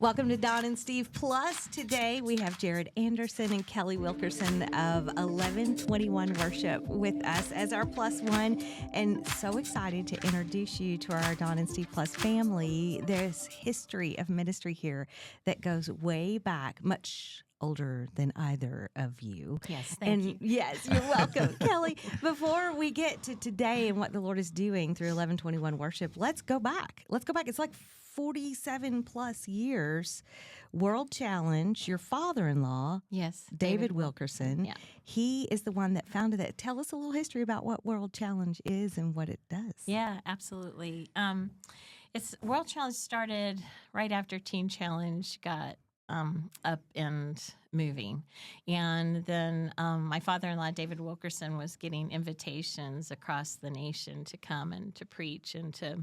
Welcome to Don and Steve Plus. Today we have Jared Anderson and Kelly Wilkerson of 1121 Worship with us as our plus one. And so excited to introduce you to our Don and Steve Plus family. There's history of ministry here that goes way back, much older than either of you. Yes, thank you. Yes, you're welcome. Kelly, before we get to today and what the Lord is doing through 1121 Worship, let's go back. It's like 47 plus years. World Challenge, your father-in-law, Yes, David Wilkerson, Yeah. he is the one that founded that. Tell us a little history about what World Challenge is and what it does. Yeah, absolutely. It's World Challenge started right after Teen Challenge got up and moving. And then my father-in-law, David Wilkerson, was getting invitations across the nation to come and to preach and to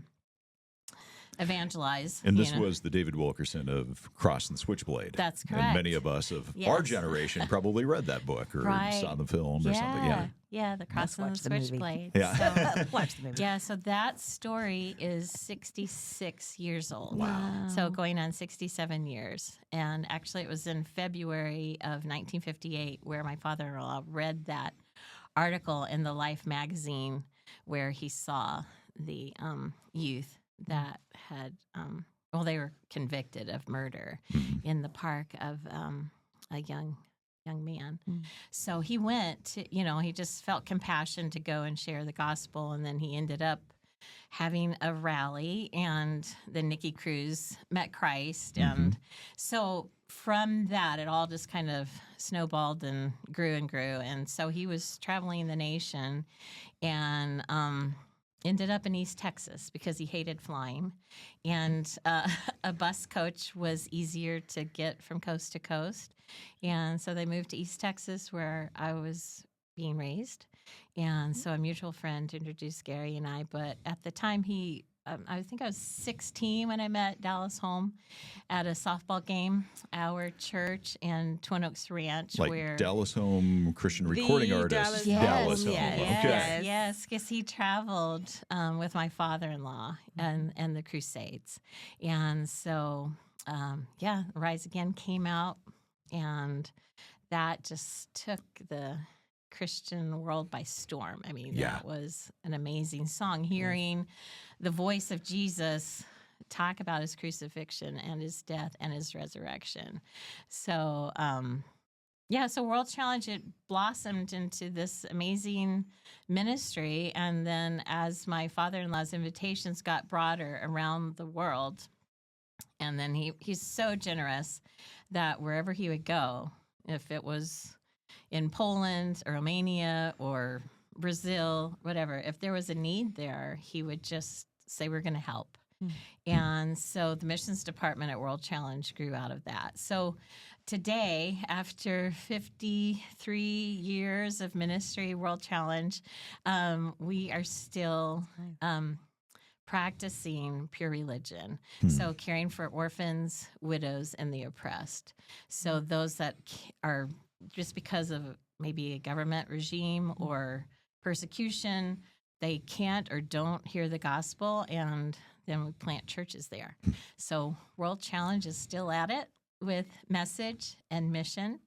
evangelize. And this was the David Wilkerson of Cross and Switchblade. That's correct. And many of us of our generation probably read that book or saw the film or something. Yeah, the Cross and the Switchblade. Yeah. So, Watch the movie. yeah, so that story is 66 years old. Wow. So going on 67 years. And actually, it was in February of 1958 where my father-in-law read that article in the Life magazine where he saw the youth that had, they were convicted of murder in the park of a young man. So he went to, he just felt compassion to go and share the gospel. And then he ended up having a rally, and then Nicky Cruz met Christ. And so from that, it all just kind of snowballed and grew and grew. And so he was traveling the nation and ended up in East Texas because he hated flying. And a bus coach was easier to get from coast to coast. And so they moved to East Texas where I was being raised. And so a mutual friend introduced Gary and I. But at the time, I think I was 16 when I met Dallas Holm at a softball game, our church and Twin Oaks Ranch. Like where Dallas Holm, Christian recording artist. Dallas Holm. Okay. Yes, because he traveled with my father-in-law and the Crusades. And so, Rise Again came out, and that just took the Christian world by storm. I mean, that was an amazing song. Hearing the voice of Jesus talk about his crucifixion and his death and his resurrection. So, so World Challenge, it blossomed into this amazing ministry. And then as my father-in-law's invitations got broader around the world, and then he's so generous that wherever he would go, if it was in Poland or Romania or Brazil, whatever, if there was a need there, he would just say, we're going to help. And so the missions department at World Challenge grew out of that. So today, after 53 years of ministry, World Challenge, we are still practicing pure religion. So caring for orphans, widows, and the oppressed. So those that are just because of maybe a government regime or persecution, they can't or don't hear the gospel, and then we plant churches there. So World Challenge is still at it with message and mission.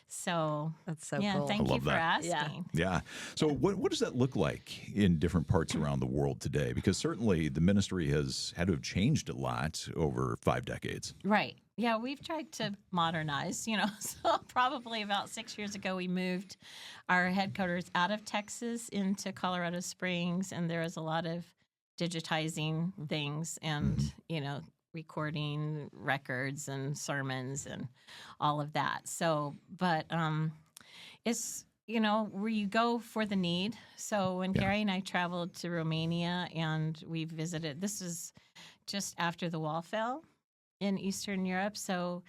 So that's so cool. Thank you for asking. Yeah. So what does that look like in different parts around the world today? Because certainly the ministry has had to have changed a lot over 5 decades. Right. Yeah, we've tried to modernize, So probably about 6 years ago, we moved our headquarters out of Texas into Colorado Springs, and there was a lot of digitizing things and, recording records and sermons and all of that. So, but it's, where you go for the need. So when Gary and I traveled to Romania and we visited, this is just after the wall fell in Eastern Europe. So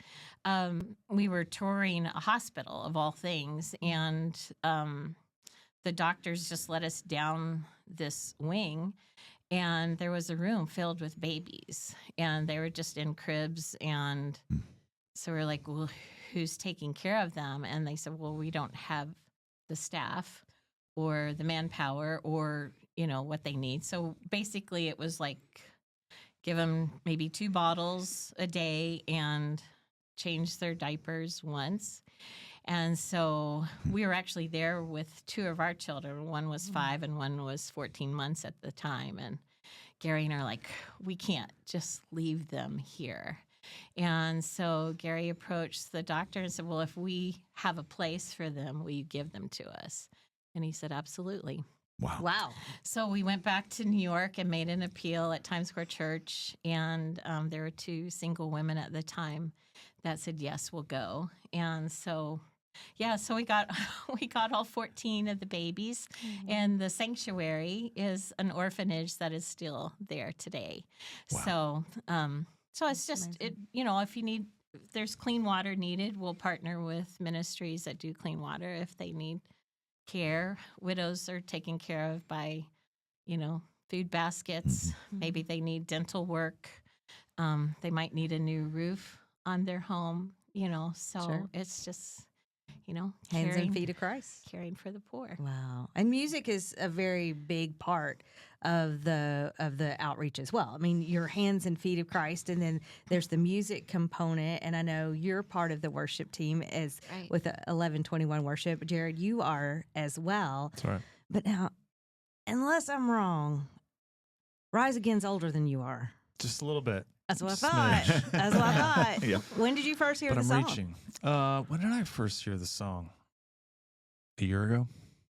we were touring a hospital of all things, and the doctors just let us down this wing, and there was a room filled with babies, and they were just in cribs. And so we're like, well, who's taking care of them? And they said, well, we don't have the staff or the manpower or, what they need. So basically it was like give them maybe 2 bottles a day and change their diapers once. And so we were actually there with 2 of our children. One was 5 and one was 14 months at the time. And Gary and I are like, we can't just leave them here. And so Gary approached the doctor and said, well, if we have a place for them, will you give them to us? And he said, absolutely. Wow. Wow. So we went back to New York and made an appeal at Times Square Church. And there were 2 single women at the time that said, yes, we'll go. And so, yeah, so we got all 14 of the babies. And the sanctuary is an orphanage that is still there today. Wow. So it's just, if there's clean water needed, we'll partner with ministries that do clean water if they need care. Widows are taken care of by, food baskets. Maybe they need dental work. They might need a new roof on their home, so Sure. it's just, Hands and feet of Christ. caring for the poor. Wow. And music is a very big part of the outreach as well. I mean, your hands and feet of Christ, and then there's the music component. And I know you're part of the worship team Right. with 1121 Worship. Jared, you are as well. That's right. But now, unless I'm wrong, Rise Again's older than you are. Just a little bit. That's what I Smidge. thought. That's what I thought. Yeah. When did you first hear But the I'm song? reaching. When did I first hear the song? A year ago?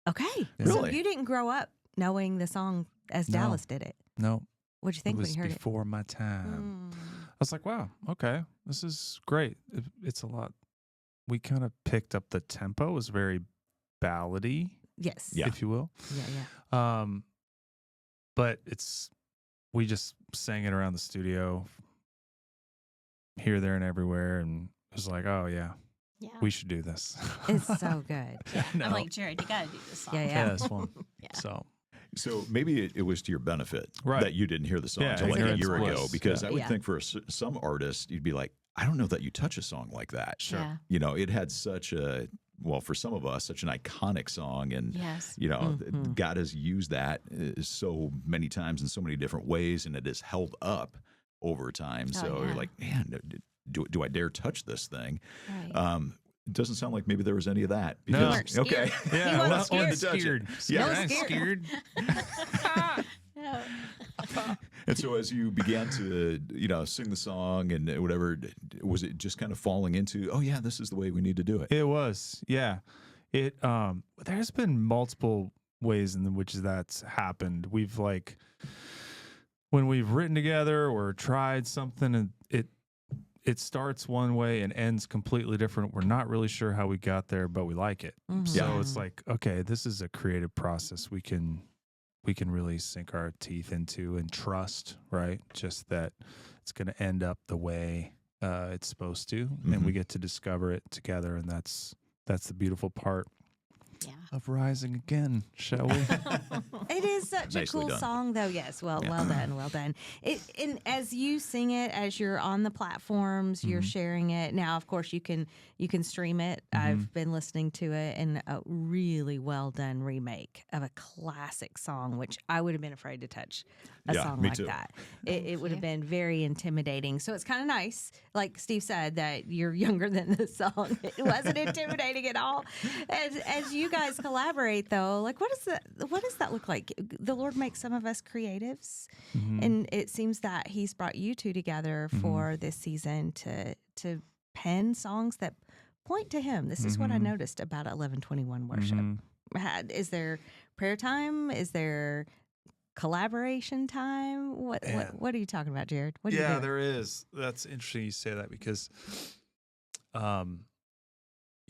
Okay. Yeah. So Really? you didn't grow up knowing the song as No. Dallas did it. No, What'd you it think when was you heard before my time. it? I was like, wow, okay, this is great. It's a lot. We kind of picked up the tempo. It was very ballady, Yes. Yeah. if you will. Yeah. But we just sang it around the studio, here, there, and everywhere, and it was like, oh yeah, Yeah. we should do this. It's so good. No. I'm like, Jared, you got to do this song. Yeah, yeah, this one. Yeah. So So maybe it was to your benefit Right. that you didn't hear the song Yeah, until like a ignorance year ago, bliss. because Yeah. I would Yeah. think for some artists, you'd be like, I don't know that you touch a song like that. Yeah. It had such for some of us, such an iconic song. And, Yes. Mhm. God has used that so many times in so many different ways, and it has held up over time. Oh, So yeah. you're like, man, do I dare touch this thing? Right. It doesn't sound like maybe there was any of that. No. Because, You weren't scared. okay. yeah, He wasn't I wasn't scared. scared. Yeah. No I'm not scared. scared. No. And so as you began to, sing the song and whatever, was it just kind of falling into, oh yeah, this is the way we need to do it? It was, yeah. It there's been multiple ways in which that's happened. We've when we've written together or tried something, and it starts one way and ends completely different. We're not really sure how we got there, but we like it. Mhm. So Yeah. it's like, okay, this is a creative process we can really sink our teeth into and trust, right? Just that it's going to end up the way it's supposed to, and we get to discover it together, and that's the beautiful part Yeah. of Rising Again, shall we? It is such Nicely a cool done. song, though. Yes, well Yeah. well done. And as you sing it, as you're on the platforms, you're sharing it. Now, of course, you can stream it. I've been listening to it, and a really well done remake of a classic song, which I would have been afraid to touch a Yeah, song me like too. that. It would have you. been very intimidating. So it's kind of nice, like Steve said, that you're younger than the song. It wasn't intimidating at all. As you guys collaborate, though, like what does that look like? The Lord makes some of us creatives, and it seems that He's brought you two together for this season to pen songs that point to Him. This is what I noticed about 1121 worship. Is there prayer time? Is there collaboration time? What are you talking about, Jared? What are you Yeah, doing? there is. That's interesting you say that because,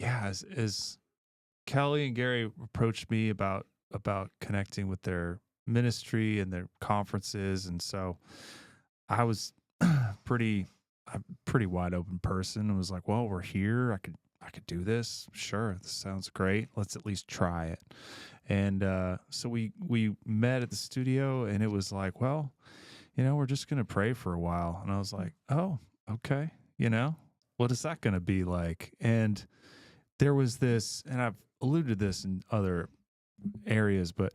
as Kelly and Gary approached me about connecting with their ministry and their conferences, and so I was a pretty wide open person. I was like, well, we're here. I could do this. Sure, this sounds great. Let's at least try it. And so we met at the studio, and it was like, well, we're just going to pray for a while. And I was like, oh, okay. What is that going to be like? And there was this, and I've alluded to this in other areas, but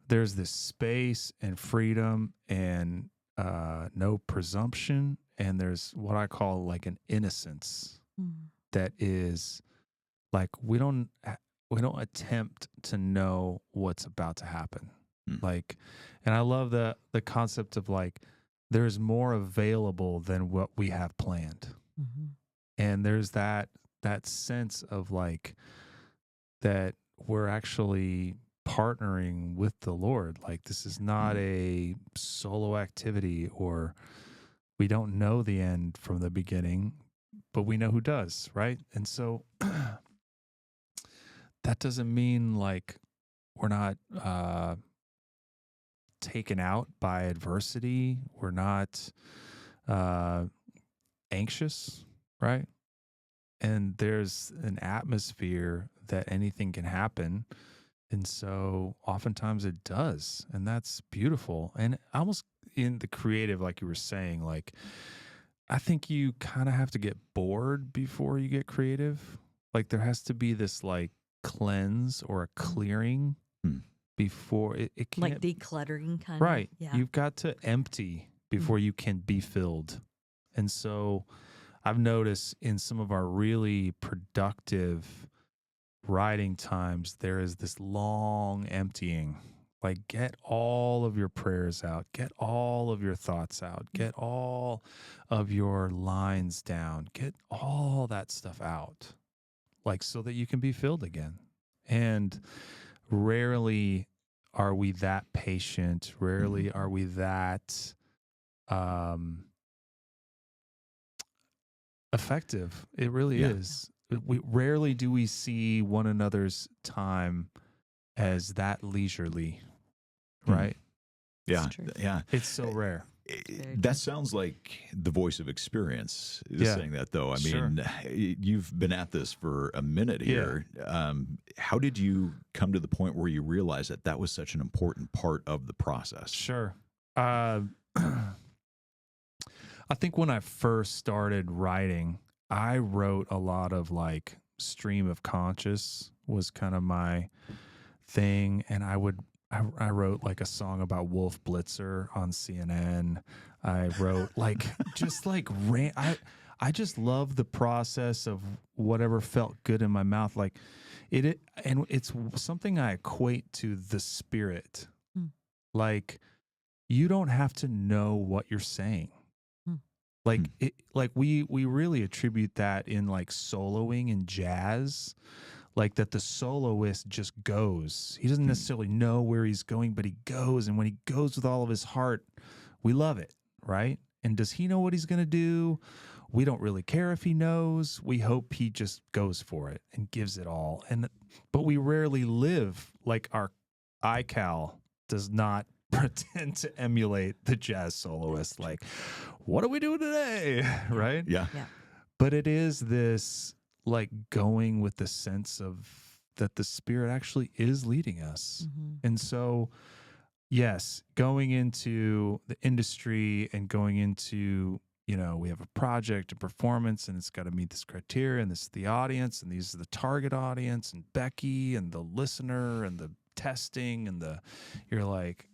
there's this space and freedom and no presumption, and there's what I call like an innocence that is like we don't attempt to know what's about to happen. Like, and I love the concept of like there's more available than what we have planned. And there's that sense of like that we're actually partnering with the Lord. Like this is not a solo activity, or we don't know the end from the beginning, but we know who does, right? And so that doesn't mean like we're not taken out by adversity. We're not anxious, right? And there's an atmosphere that anything can happen. And so oftentimes it does. And that's beautiful. And almost in the creative, like you were saying, like, I think you kind of have to get bored before you get creative. Like there has to be this like cleanse or a clearing before it can't. Like decluttering kind Right. of. Yeah. You've got to empty before you can be filled. And so I've noticed in some of our really productive writing times, there is this long emptying. Like get all of your prayers out, get all of your thoughts out, get all of your lines down, get all that stuff out, like so that you can be filled again. And rarely are we that patient. Rarely are we that effective. It really is. We rarely do we see one another's time as that leisurely, right? Yeah, true. yeah. It's so rare. That sounds like the voice of experience is Yeah. saying that, though. I Sure. mean, you've been at this for a minute here. How did you come to the point where you realized that that was such an important part of the process? Sure. I think when I first started writing, I wrote a lot of like stream of conscious was kind of my thing. And I wrote like a song about Wolf Blitzer on CNN. I wrote like, just like, I just love the process of whatever felt good in my mouth. Like and it's something I equate to the Spirit. Like you don't have to know what you're saying. Like we really attribute that in like soloing and jazz, like that the soloist just goes. He doesn't necessarily know where he's going, but he goes. And when he goes with all of his heart, we love it, right? And does he know what he's going to do? We don't really care if he knows. We hope he just goes for it and gives it all. But we rarely live like our iCal does not pretend to emulate the jazz soloist. Like, what are we doing today? Right? Yeah. But it is this like going with the sense of that the Spirit actually is leading us. And so, yes, going into the industry and going into, we have a project, a performance, and it's got to meet this criteria, and this is the audience, and these are the target audience, and Becky, and the listener, and the testing, and you're like,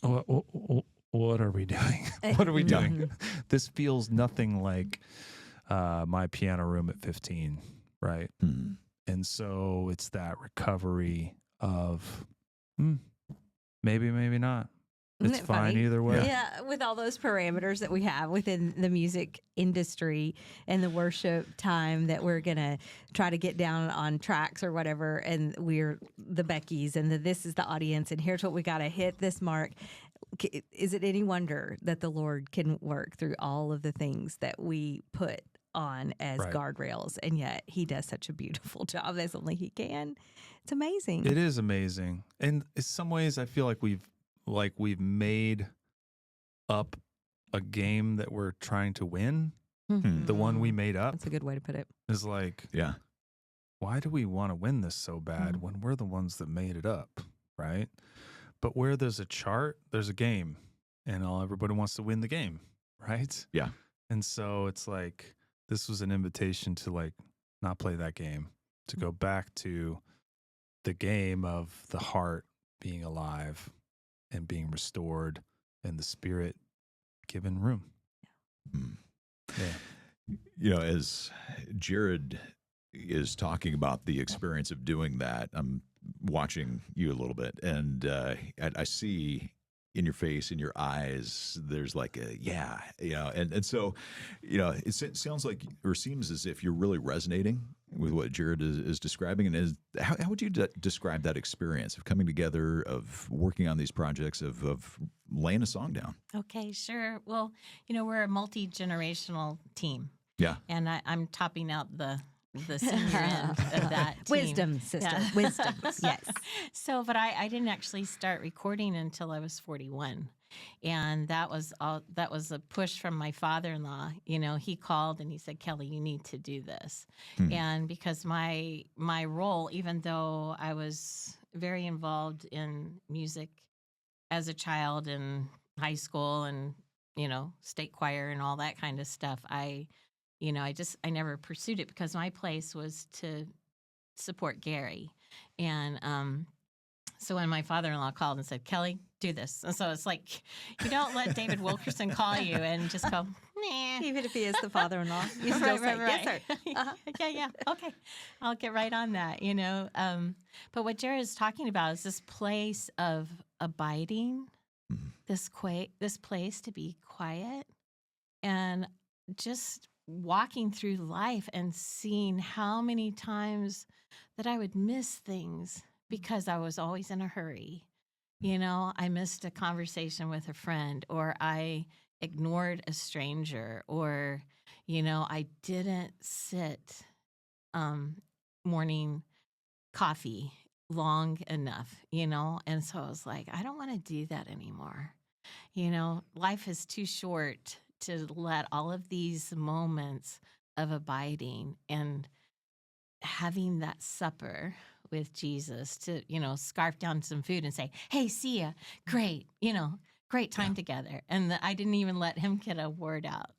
what are we doing? What are we doing? This feels nothing like my piano room at 15, right? And so it's that recovery of maybe, maybe not. Isn't It's it fine funny? either way. Yeah, with all those parameters that we have within the music industry and the worship time that we're going to try to get down on tracks or whatever, and we're the Beckys, and this is the audience, and here's what we got to hit this mark. Is it any wonder that the Lord can work through all of the things that we put on as guardrails, and yet He does such a beautiful job as only He can? It's amazing. It is amazing. And in some ways, I feel like we've made up a game that we're trying to win. The one we made up. That's a good way to put it. Is like, why do we want to win this so bad when we're the ones that made it up, right? But where there's a chart, there's a game, and everybody wants to win the game, right? Yeah. And so it's like, this was an invitation to like not play that game, to go back to the game of the heart being alive and being restored and the Spirit given room. Mm. Yeah. You know, as Jared is talking about the experience of doing that, I'm watching you a little bit, and I see in your face, in your eyes, there's like a yeah, you know, and so, you know, sounds like or seems as if you're really resonating with what Jared is describing. And how would you describe that experience of coming together, of working on these projects, of laying a song down? Okay, sure. Well, we're a multi-generational team, Yeah. and I'm topping out the senior end of that team. Wisdom, sister. Yeah. Wisdom. Yes. So, but I didn't actually start recording until I was 41. And that was a push from my father-in-law. He called and he said, "Kelly, you need to do this." Hmm. And because my role, even though I was very involved in music as a child in high school and, state choir and all that kind of stuff, I never pursued it because my place was to support Gary. And so when my father-in-law called and said, "Kelly, do this." And so it's like, you don't let David Wilkerson call you and just go, "Nah." Even if he is the father-in-law, you still say, "Yes, sir." Uh-huh. Yeah. Okay. I'll get right on that, But what Jared is talking about is this place of abiding, Mhm. this place to be quiet and just walking through life and seeing how many times that I would miss things because I was always in a hurry. I missed a conversation with a friend, or I ignored a stranger, or, I didn't sit morning coffee long enough, And so I was like, I don't want to do that anymore. Life is too short to let all of these moments of abiding and having that supper with Jesus to, scarf down some food and say, "Hey, see ya. Great, great time together." And I didn't even let him get a word out,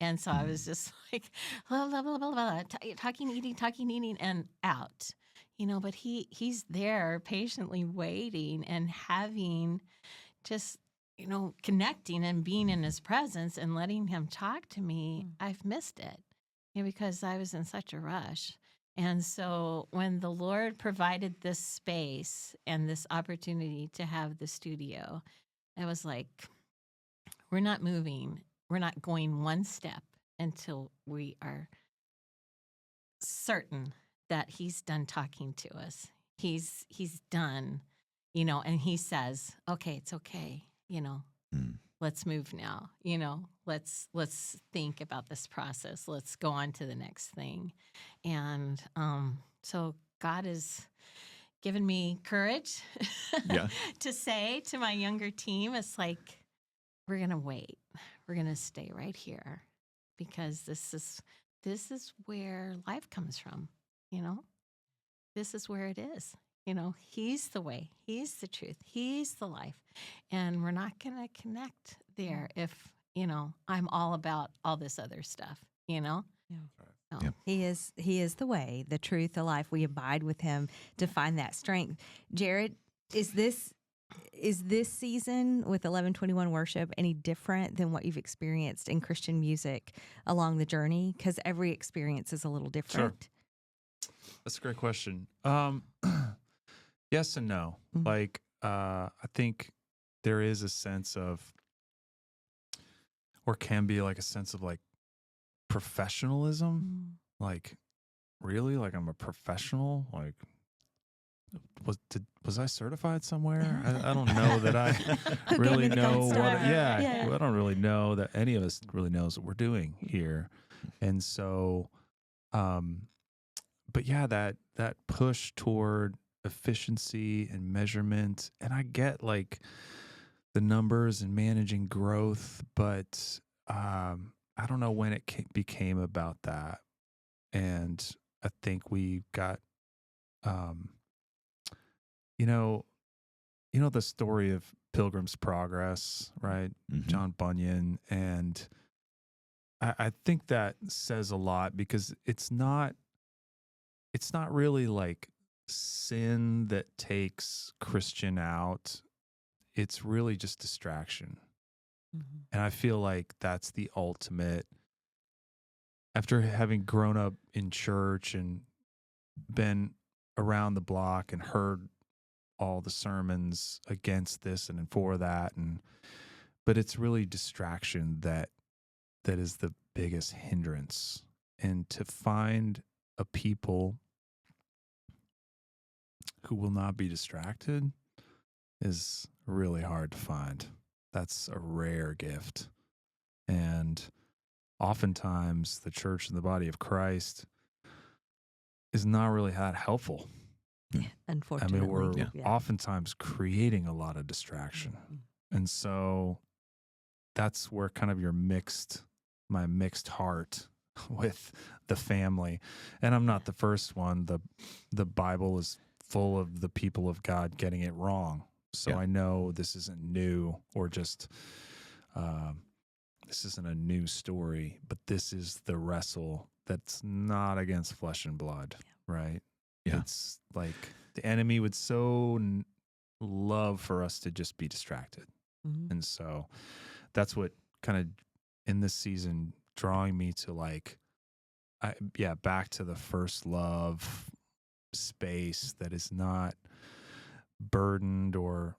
And so I was just like, blah, blah, blah, blah, blah, talking, eating, and out, But he's there patiently waiting and having just, connecting and being in his presence and letting him talk to me. I've missed it, because I was in such a rush. And so when the Lord provided this space and this opportunity to have the studio, I was like, we're not moving. We're not going one step until we are certain that he's done talking to us. He's done, and he says, "Okay, it's okay, Mm. let's move now, let's think about this process. Let's go on to the next thing." And so God has given me courage Yeah. to say to my younger team, it's like, we're going to wait. We're going to stay right here because this is where life comes from, This is where it is. He's the way, he's the truth, he's the life. And we're not going to connect there if, I'm all about all this other stuff, So, Yeah. He is the way, the truth, the life. We abide with him to find that strength. Jared, is this season with 1121 Worship any different than what you've experienced in Christian music along the journey? Because every experience is a little different. That's a great question. Yes and no. Mhm. Like, I think there is a sense of, or can be like a sense of like professionalism. Like, really? Like, I'm a professional? Like, was I certified somewhere? I don't know that I Who gave really me the know gold what. star? Yeah, I don't really know that any of us really knows what we're doing here, and so, but yeah, that push toward efficiency and measurement, and I get like the numbers and managing growth, but I don't know when it became about that, and I think we got, um, you know, the story of Pilgrim's Progress, right? Mhm. John Bunyan. And I think that says a lot because it's not really like sin that takes Christian out. It's really just distraction. And I feel like that's the ultimate. After having grown up in church and been around the block and heard all the sermons against this and for that, but it's really distraction that is the biggest hindrance. And to find a people who will not be distracted is really hard to find. That's a rare gift. And oftentimes the church and the body of Christ is not really that helpful. Unfortunately. I mean, we're Yeah. oftentimes creating a lot of distraction. And so that's where kind of my mixed heart with the family. And I'm not the first one. The Bible is full of the people of God getting it wrong. So Yeah. I know this isn't new or just, this isn't a new story, but this is the wrestle that's not against flesh and blood, right? Yeah. It's like the enemy would so love for us to just be distracted. Mhm. And so that's what kind of in this season drawing me to back to the first love space that is not burdened or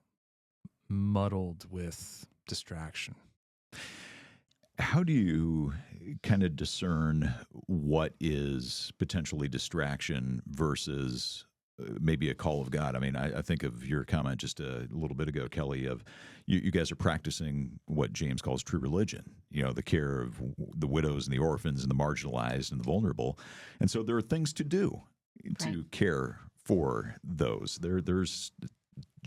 muddled with distraction. How do you kind of discern what is potentially distraction versus maybe a call of God? I mean, I think of your comment just a little bit ago, Kelly, of you guys are practicing what James calls true religion, the care of the widows and the orphans and the marginalized and the vulnerable. And so there are things to do to care for those. There's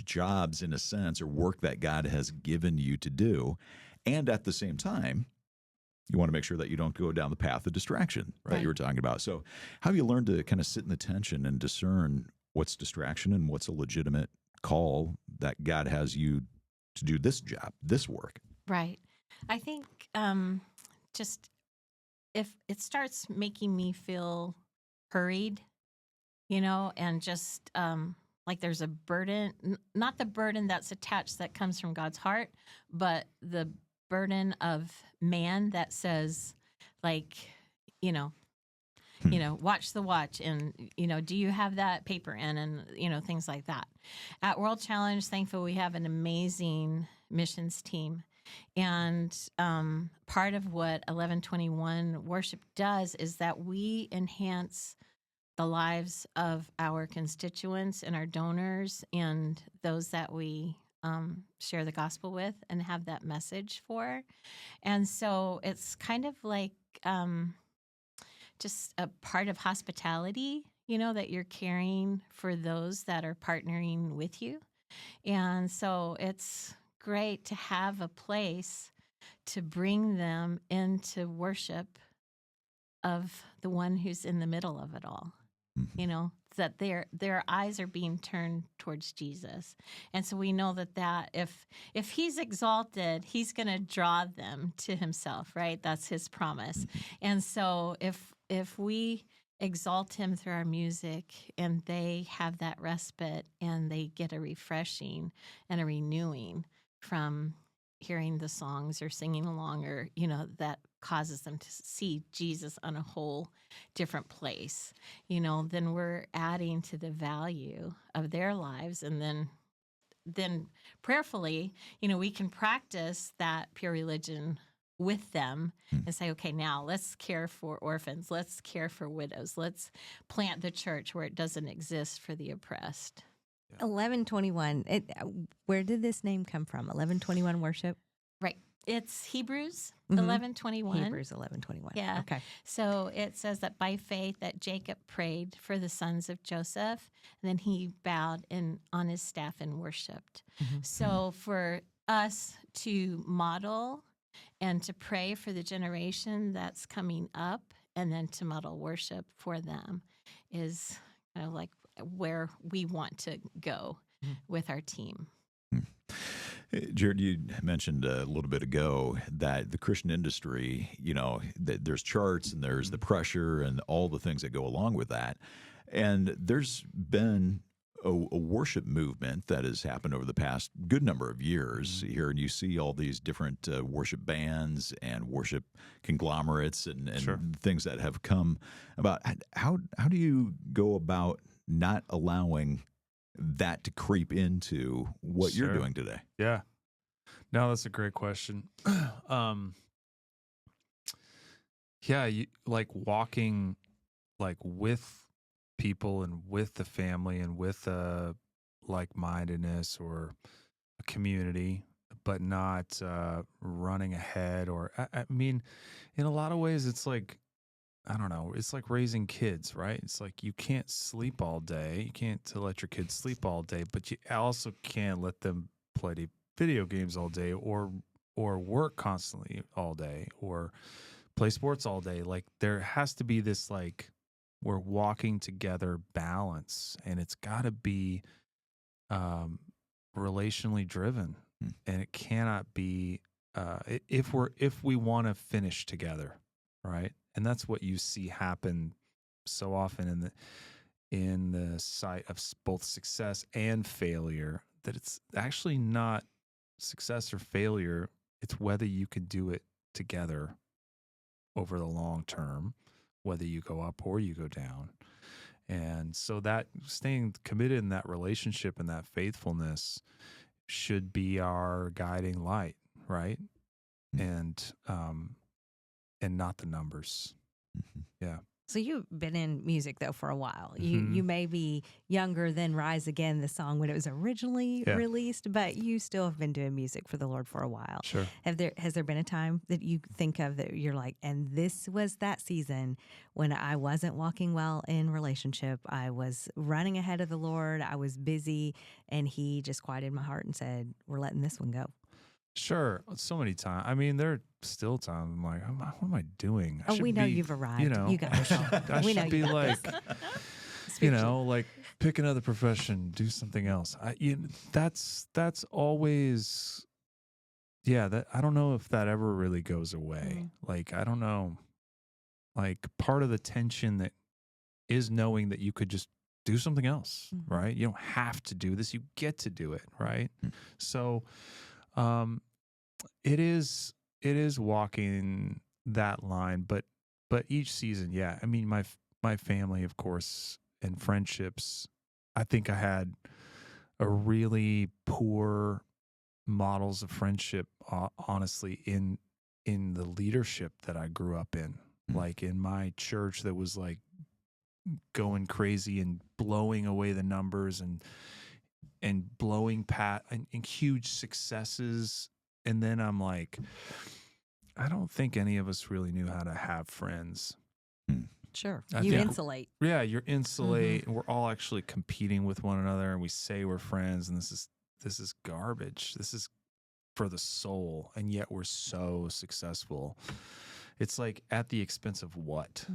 jobs, in a sense, or work that God has given you to do. And at the same time, you want to make sure that you don't go down the path of distraction that you were talking about. So how have you learned to kind of sit in the tension and discern what's distraction and what's a legitimate call that God has you to do this job, this work? Right. I think just if it starts making me feel hurried, and just like there's a burden, not the burden that's attached that comes from God's heart, but the burden of man that says, like, watch the watch, and do you have that paper in, and things like that. At World Challenge, thankfully, we have an amazing missions team, and part of what 1121 Worship does is that we enhance the lives of our constituents and our donors and those that we share the gospel with and have that message for. And so it's kind of like just a part of hospitality, that you're caring for those that are partnering with you. And so it's great to have a place to bring them into worship of the one who's in the middle of it all. That their eyes are being turned towards Jesus. And so we know that if he's exalted, he's going to draw them to himself, right? That's his promise. And so if we exalt him through our music and they have that respite and they get a refreshing and a renewing from hearing the songs or singing along, or that causes them to see Jesus on a whole different place, then we're adding to the value of their lives. And then prayerfully, we can practice that pure religion with them and say, okay, now let's care for orphans, let's care for widows, let's plant the church where it doesn't exist for the oppressed. 1121. Where did this name come from? 1121 Worship? Right. It's Hebrews Mhm. 11:21. Hebrews 11:21. Yeah. Okay. So it says that by faith that Jacob prayed for the sons of Joseph, and then he bowed on his staff and worshipped. Mhm. So for us to model and to pray for the generation that's coming up, and then to model worship for them, is kind of like where we want to go with our team. Jared, you mentioned a little bit ago that the Christian industry, there's charts and there's the pressure and all the things that go along with that. And there's been a worship movement that has happened over the past good number of years here, and you see all these different worship bands and worship conglomerates and Sure. things that have come about. How do you go about not allowing that to creep into what you're Sure. doing today? Yeah. No, that's a great question. Yeah, like walking like with people and with the family and with like-mindedness or a community, but not running ahead. Or I mean, in a lot of ways, it's like, I don't know, it's like raising kids, right? It's like you can't sleep all day. You can't to let your kids sleep all day, but you also can't let them play video games all day or work constantly all day or play sports all day. Like there has to be this like we're walking together balance, and it's got to be relationally driven, and it cannot be if we want to finish together, right? And that's what you see happen so often in the sight of both success and failure, that it's actually not success or failure. It's whether you can do it together over the long term, whether you go up or you go down. And so that staying committed in that relationship and that faithfulness should be our guiding light, right? And not the numbers. Yeah. So you've been in music though for a while. You may be younger than Rise Again, the song when it was originally released, but you still have been doing music for the Lord for a while. Sure. Has there been a time that you think of that you're like, and this was that season when I wasn't walking well in relationship, I was running ahead of the Lord, I was busy, and He just quieted my heart and said, "We're letting this one go." Sure. So many times. I mean, there are still times I'm like, what am I doing? I Oh, should we know be, you've arrived. You know, You got this. I We know should you be got like, this. you know, like pick another profession, do something else. That's always, that I don't know if that ever really goes away. Like, I don't know, like part of the tension that is knowing that you could just do something else, right? You don't have to do this. You get to do it. Right. So, it is walking that line, but each season, I mean, my family, of course, and friendships, I think I had a really poor models of friendship, honestly, in the leadership that I grew up in, like in my church that was like going crazy and blowing away the numbers and blowing and huge successes. And then I'm like, I don't think any of us really knew how to have friends. Sure. I You think- insulate. Yeah, you're insulate, and we're all actually competing with one another, and we say we're friends, and this is garbage. This is for the soul, and yet we're so successful. It's like at the expense of what,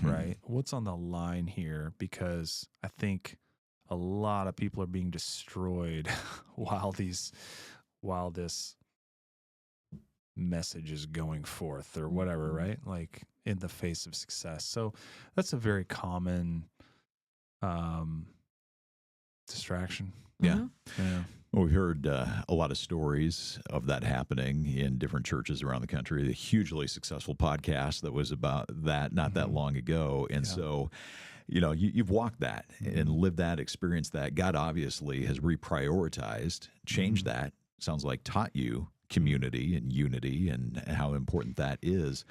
right? What's on the line here? Because I think a lot of people are being destroyed while this message is going forth or whatever, right? Like in the face of success. So that's a very common distraction. Yeah. Yeah. Well, we've heard a lot of stories of that happening in different churches around the country. A hugely successful podcast that was about that not that long ago. And so, you've walked that and lived that, experienced that. God obviously has reprioritized, changed that. Sounds like taught you community and unity and how important that is.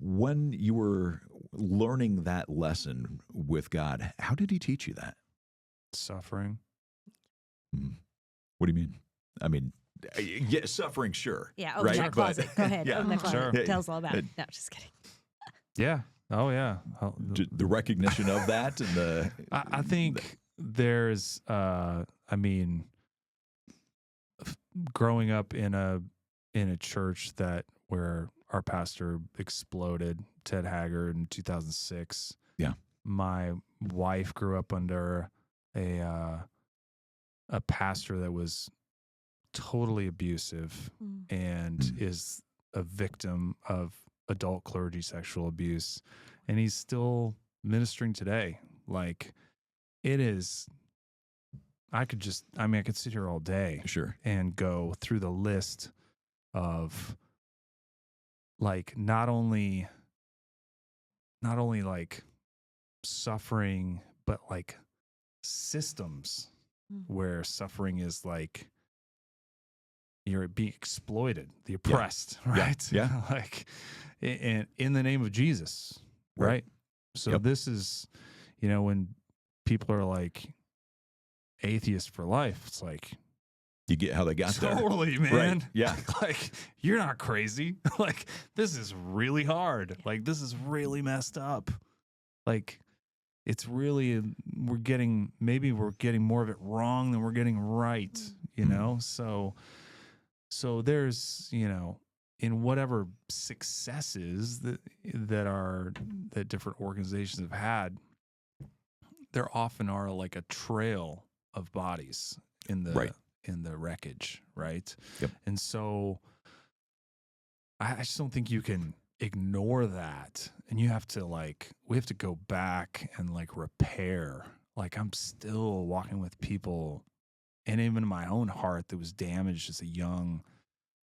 When you were learning that lesson with God, how did He teach you that? Suffering. What do you mean? I mean, suffering, sure. Yeah, open right? that closet. Go ahead, Yeah. open the closet. Sure. Tell us all about it. No, just kidding. Yeah. Oh, yeah. The recognition of that and the I think there's, growing up in a church where our pastor exploded, Ted Haggard, in 2006. Yeah. My wife grew up under a pastor that was totally abusive and is a victim of adult clergy sexual abuse, and he's still ministering today. Like, it is. I could sit here all day Sure. and go through the list of like not only like suffering, but like systems where suffering is like you're being exploited, the oppressed, right? Yeah. Like in the name of Jesus, right? So Yep. this is, when people are like atheist for life, it's like, You get how they got there. totally, man. Right. Yeah. Like, you're not crazy. Like, this is really hard. Like, this is really messed up. Like, it's really, we're getting more of it wrong than we're getting right, So there's, in whatever successes that different organizations have had, there often are like a trail of bodies in the wreckage, right? Yep. And so I just don't think you can ignore that. And we have to go back and like repair. Like, I'm still walking with people, and even my own heart that was damaged as a young,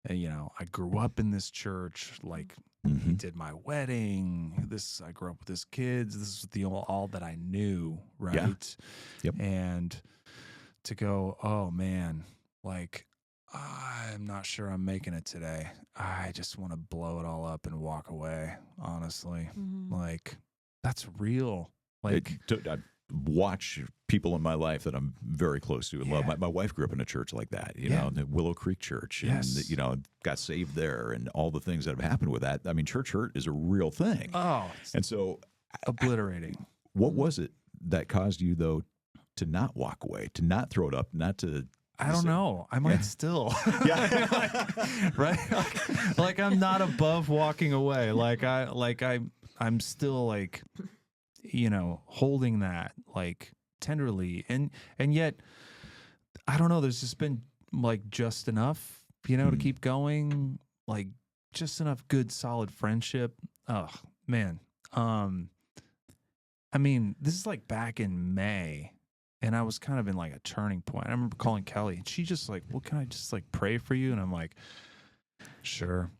I grew up in this church, like he did my wedding. I grew up with his kids. This is all that I knew, right? Yeah. Yep. And to go, oh man, like, I'm not sure I'm making it today. I just want to blow it all up and walk away, honestly. Like, that's real. Like, I watch people in my life that I'm very close to and love. My wife grew up in a church like that, the Willow Creek Church, and got saved there, and all the things that have happened with that. I mean, church hurt is a real thing. Oh, and so obliterating. What was it that caused you though to not walk away, to not throw it up, not to? I don't know. I might still. Right? Like I'm not above walking away. I'm still like, holding that like tenderly. And yet, I don't know, there's just been like just enough, to keep going, like just enough good, solid friendship. Oh man. I mean, this is like back in May. And I was kind of in like a turning point. I remember calling Kelly, and she just like, well, can I just like pray for you? And I'm like, sure.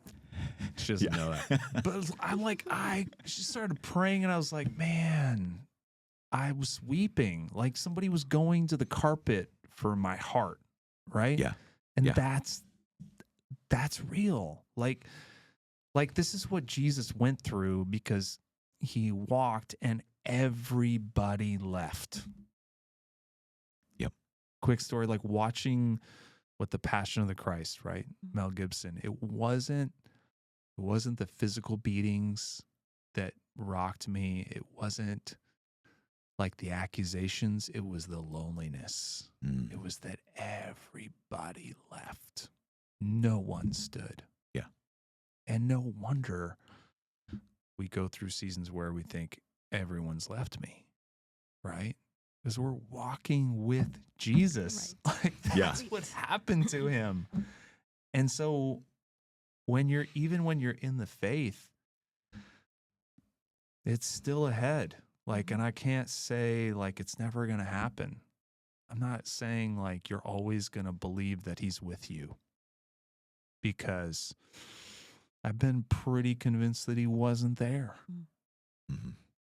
She doesn't know that. But I'm like, she started praying, and I was like, man, I was weeping. Like somebody was going to the carpet for my heart, right? Yeah. And that's real. Like this is what Jesus went through, because he walked and everybody left. Quick story, like watching The Passion of the Christ, right? Mel Gibson. It wasn't the physical beatings that rocked me. It wasn't like the accusations. It was the loneliness. It was that everybody left. No one stood. Yeah. And no wonder we go through seasons where we think everyone's left me, right? Because we're walking with Jesus. Right. Like that's what happened to him. And so when you're in the faith, it's still ahead. Like, and I can't say like it's never going to happen. I'm not saying like you're always going to believe that he's with you, because I've been pretty convinced that he wasn't there.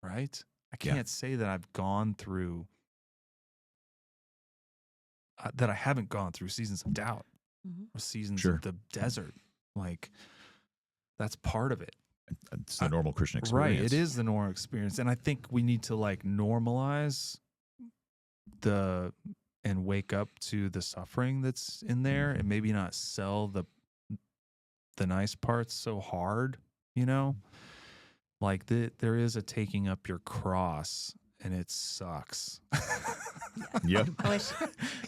Right? I can't say that I've gone through that I haven't gone through seasons of doubt or seasons of the desert. Like, that's part of it. It's the normal Christian experience. Right. It is the normal experience. And I think we need to like normalize and wake up to the suffering that's in there, and maybe not sell the nice parts so hard, Like there is a taking up your cross, and it sucks. Yep.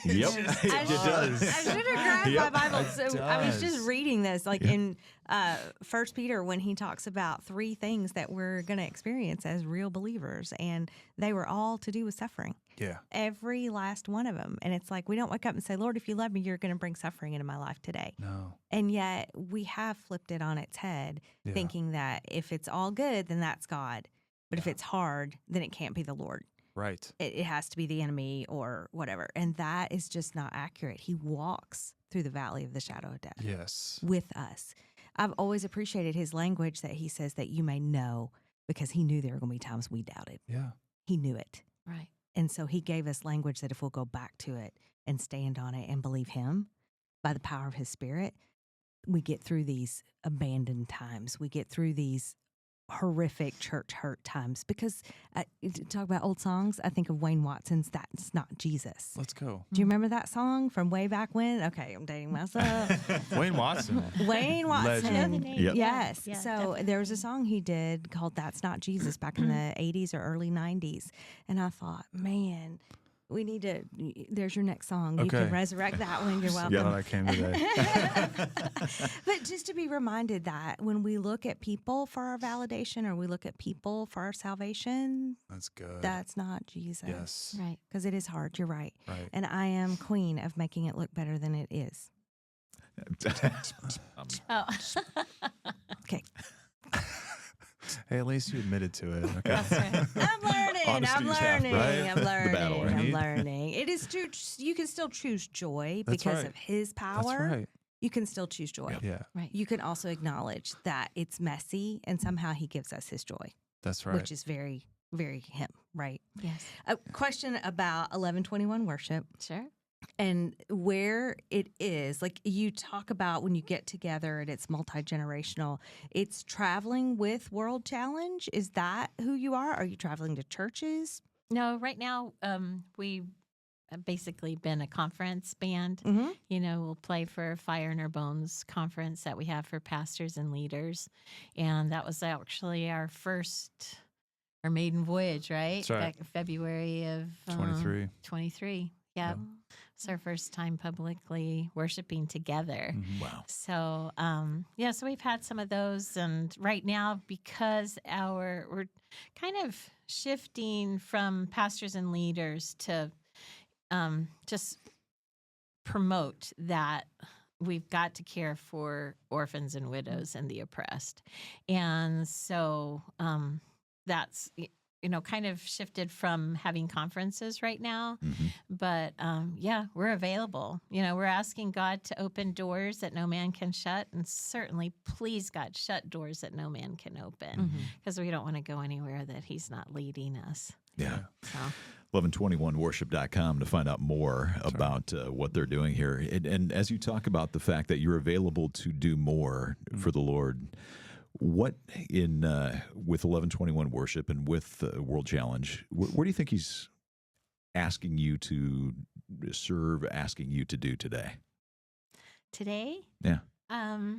Yep. It does. I should have grabbed my Bible. So I was just reading this, like in 1 Peter, when he talks about 3 things that we're going to experience as real believers, and they were all to do with suffering. Yeah. Every last one of them. And it's like, we don't wake up and say, Lord, if you love me, you're going to bring suffering into my life today. No. And yet we have flipped it on its head, thinking that if it's all good, then that's God. But if it's hard, then it can't be the Lord. Right. it has to be the enemy or whatever. And that is just not accurate. He walks through the valley of the shadow of death Yes. with us. I've always appreciated his language that he says that you may know, because he knew there were going to be times we doubted. Yeah. He knew it. Right. And so he gave us language that if we'll go back to it and stand on it and believe him by the power of his spirit, we get through these abandoned times. We get through these horrific church hurt times. Because to talk about old songs, I think of Wayne Watson's That's Not Jesus. Let's go. Do you remember that song from way back when? Okay, I'm dating myself. Wayne Watson. Wayne Watson. I know the name. Yep. Yes. Yeah, So definitely. there was a song he did called That's Not Jesus back in the 80s or early 90s. And I thought, man, we need to, there's your next song. You Okay. can resurrect that one. You're welcome. Glad I came today. But just to be reminded that when we look at people for our validation or we look at people for our salvation, That's good. that's not Jesus. Yes. Right. Because it is hard. You're right. Right. And I am queen of making it look better than it is. Oh. Okay. Hey, at least you admitted to it. Okay. That's right. I'm learning. Honesty's I'm half, learning. right? I'm The learning. battle, right? I'm learning. It is true. You can still choose joy That's because right. of his power. That's right. You can still choose joy. Yeah. Right. You can also acknowledge that it's messy and somehow he gives us his joy, That's right. which is very, very him, right? Yes. A question about 1121 worship Sure. and where it is. Like you talk about when you get together and it's multi-generational, it's traveling with World Challenge. Is that who you are? Are you traveling to churches? No, right now we have basically been a conference band. Mm-hmm. You know, we'll play for Fire in Our Bones conference that we have for pastors and leaders. And that was actually our maiden voyage, right? That's right. Back in February of 23. 23. Yeah. It's our first time publicly worshiping together. Mhm. Wow. So, so we've had some of those. And right now, because we're kind of shifting from pastors and leaders to just promote that we've got to care for orphans and widows and the oppressed. And so that's, kind of shifted from having conferences right now. Mhm. But we're available. We're asking God to open doors that no man can shut. And certainly, please, God, shut doors that no man can open, because we don't want to go anywhere that he's not leading us. Yeah. So. 1121worship.com to find out more about what they're doing here. And as you talk about the fact that you're available to do more for the Lord, what in with 1121 Worship and with World Challenge, where do you think he's asking you to serve, asking you to do today? Today, Yeah. I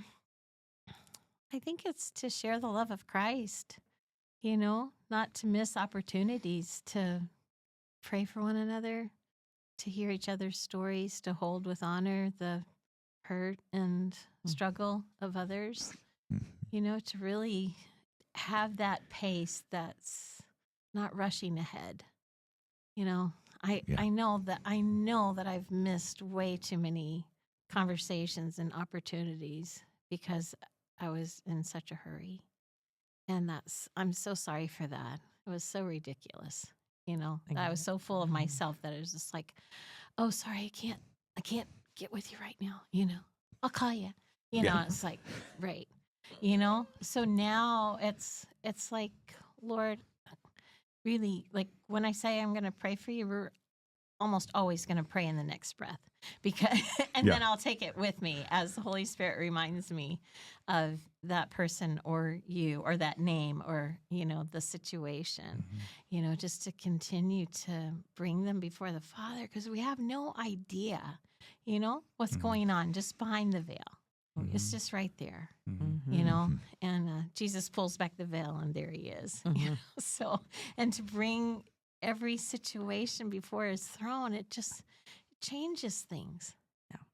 think it's to share the love of Christ, not to miss opportunities to pray for one another, to hear each other's stories, to hold with honor the hurt and struggle of others, to really have that pace that's not rushing ahead. I know that I've missed way too many conversations and opportunities because I was in such a hurry. And I'm so sorry for that. It was so ridiculous. I was so full of myself that it was just like, oh, sorry, I can't get with you right now. I'll call you. It's like, right. So now it's like, Lord, really, like when I say I'm going to pray for you, we're almost always going to pray in the next breath then I'll take it with me as the Holy Spirit reminds me of that person or you or that name or, the situation, just to continue to bring them before the Father, because we have no idea, what's going on just behind the veil. It's just right there, and Jesus pulls back the veil and there he is. So, and to bring every situation before his throne, it just changes things.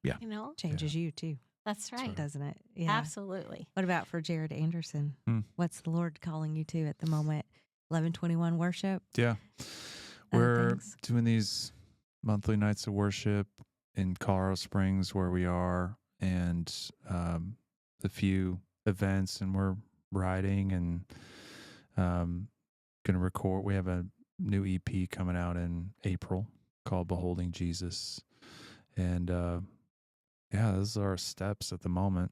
Yeah. Changes you too, That's right. doesn't it? Yeah. Absolutely. What about for Jared Anderson? What's the Lord calling you to at the moment? 1121 worship? Yeah. Other We're things? doing these monthly nights of worship in Colorado Springs where we are, and the few events, and we're writing and going to record. We have a new EP coming out in April called Beholding Jesus. And yeah, those are our steps at the moment.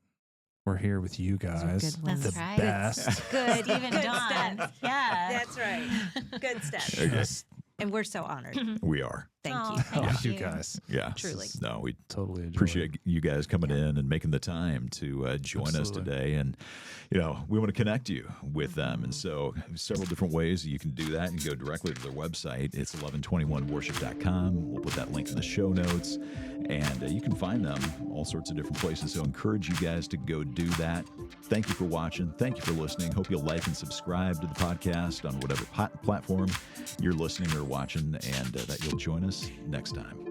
We're here with you Those are guys. good ones. That's The right. best. Good, Even good Dawn. stuff. Yeah. That's right. Good stuff. Just And we're so honored. We are. Thank Oh, you. thank you you. guys. Yeah. Truly. No, we Totally enjoy appreciate it. you guys coming in and making the time to join us Absolutely. today. And, we want to connect you with them. And so several different ways you can do that. You can go directly to their website. It's 1121worship.com. We'll put that link in the show notes. And you can find them all sorts of different places. So encourage you guys to go do that. Thank you for watching. Thank you for listening. Hope you'll like and subscribe to the podcast on whatever platform you're listening or watching, and that you'll join us next time.